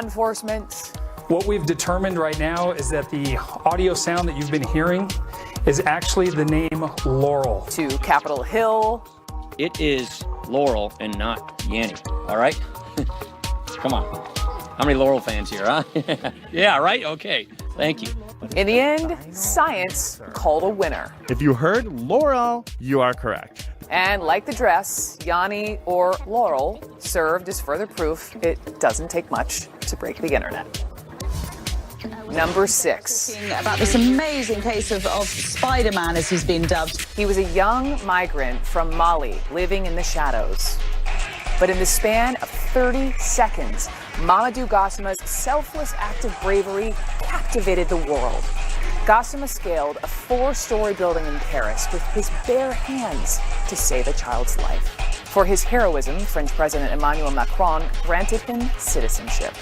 Enforcement. What we've determined right now is that the audio sound that you've been hearing is actually the name Laurel. To Capitol Hill. It is Laurel and not Yanny, all right? Come on. How many Laurel fans here, huh? Yeah, right? Okay. Thank you. In the end, science called a winner. If you heard Laurel, you are correct. And like the dress, Yanny or Laurel served as further proof it doesn't take much to break the internet. Number 6. About this amazing case of Spider-Man, as he's been dubbed. He was a young migrant from Mali living in the shadows. But in the span of 30 seconds, Mamadou Gassama's selfless act of bravery captivated the world. Gassama scaled a 4-story building in Paris with his bare hands to save a child's life. For his heroism, French President Emmanuel Macron granted him citizenship.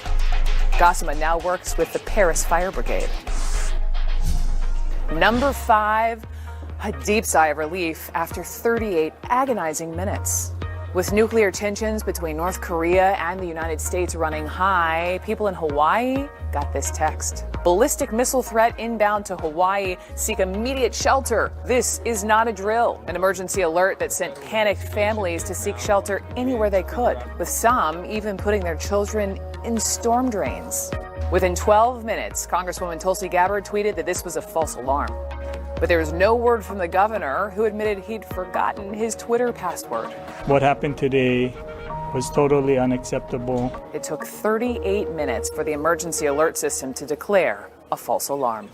Gassama now works with the Paris Fire Brigade. Number 5, a deep sigh of relief after 38 agonizing minutes. With nuclear tensions between North Korea and the United States running high, people in Hawaii got this text. Ballistic missile threat inbound to Hawaii. Seek immediate shelter. This is not a drill. An emergency alert that sent panicked families to seek shelter anywhere they could, with some even putting their children in storm drains. Within 12 minutes, Congresswoman Tulsi Gabbard tweeted that this was a false alarm. But there was no word from the governor, who admitted he'd forgotten his Twitter password. What happened today was totally unacceptable. It took 38 minutes for the emergency alert system to declare a false alarm.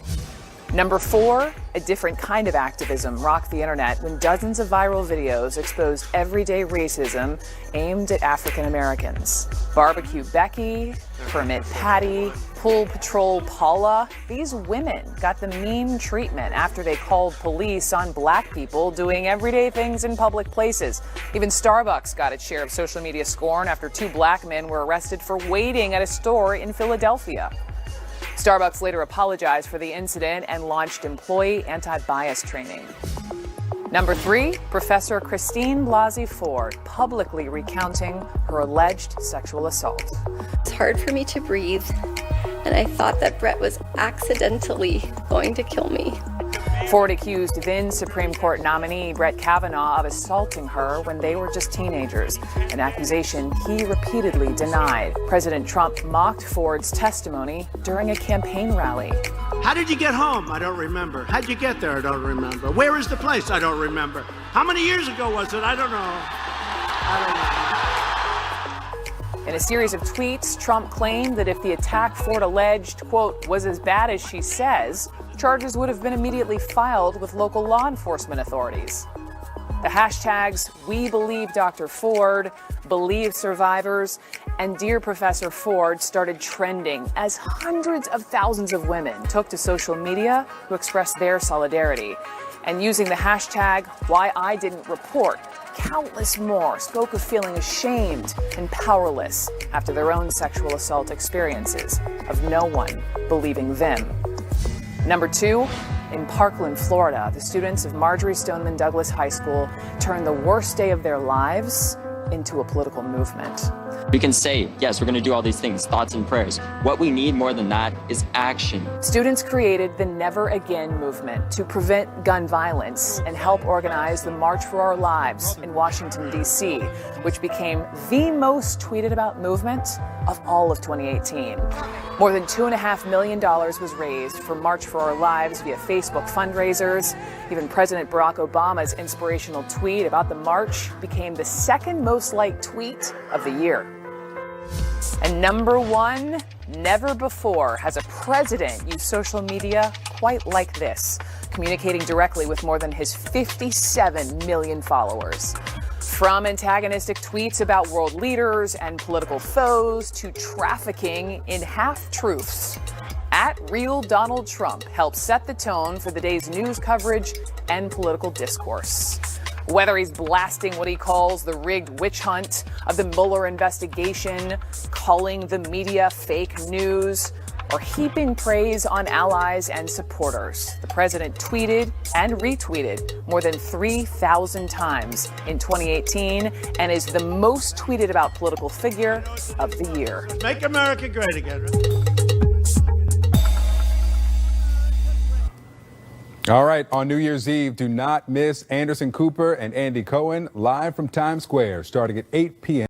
Number 4, a different kind of activism rocked the internet when dozens of viral videos exposed everyday racism aimed at African Americans. Barbecue Becky, Permit Patty, Pool Patrol Paula, these women got the mean treatment after they called police on black people doing everyday things in public places. Even Starbucks got its share of social media scorn after 2 black men were arrested for waiting at a store in Philadelphia. Starbucks later apologized for the incident and launched employee anti-bias training. Number 3, Professor Christine Blasey Ford publicly recounting her alleged sexual assault. It's hard for me to breathe, and I thought that Brett was accidentally going to kill me. Ford accused then Supreme Court nominee Brett Kavanaugh of assaulting her when they were just teenagers, an accusation he repeatedly denied. President Trump mocked Ford's testimony during a campaign rally. How did you get home? I don't remember. How'd you get there? I don't remember. Where is the place? I don't remember. How many years ago was it? I don't know. In a series of tweets, Trump claimed that if the attack Ford alleged, quote, was as bad as she says, charges would have been immediately filed with local law enforcement authorities. The hashtags We Believe Dr. Ford, Believe Survivors, and Dear Professor Ford started trending as hundreds of thousands of women took to social media to express their solidarity. And using the hashtag Why I Didn't Report, countless more spoke of feeling ashamed and powerless after their own sexual assault experiences, of no one believing them. Number 2, in Parkland, Florida, the students of Marjory Stoneman Douglas High School turned the worst day of their lives into a political movement. We can say, yes, we're going to do all these things, thoughts and prayers. What we need more than that is action. Students created the Never Again movement to prevent gun violence and help organize the March for Our Lives in Washington, D.C., which became the most tweeted about movement of all of 2018. More than $2.5 million was raised for March for Our Lives via Facebook fundraisers. Even President Barack Obama's inspirational tweet about the march became the second most liked tweet of the year. And number 1, never before has a president used social media quite like this, communicating directly with more than his 57 million followers. From antagonistic tweets about world leaders and political foes to trafficking in half-truths, @Real Donald Trump helps set the tone for the day's news coverage and political discourse. Whether he's blasting what he calls the rigged witch hunt of the Mueller investigation, calling the media fake news, or heaping praise on allies and supporters. The president tweeted and retweeted more than 3,000 times in 2018 and is the most tweeted about political figure of the year. Make America great again. All right, on New Year's Eve, do not miss Anderson Cooper and Andy Cohen live from Times Square starting at 8 p.m.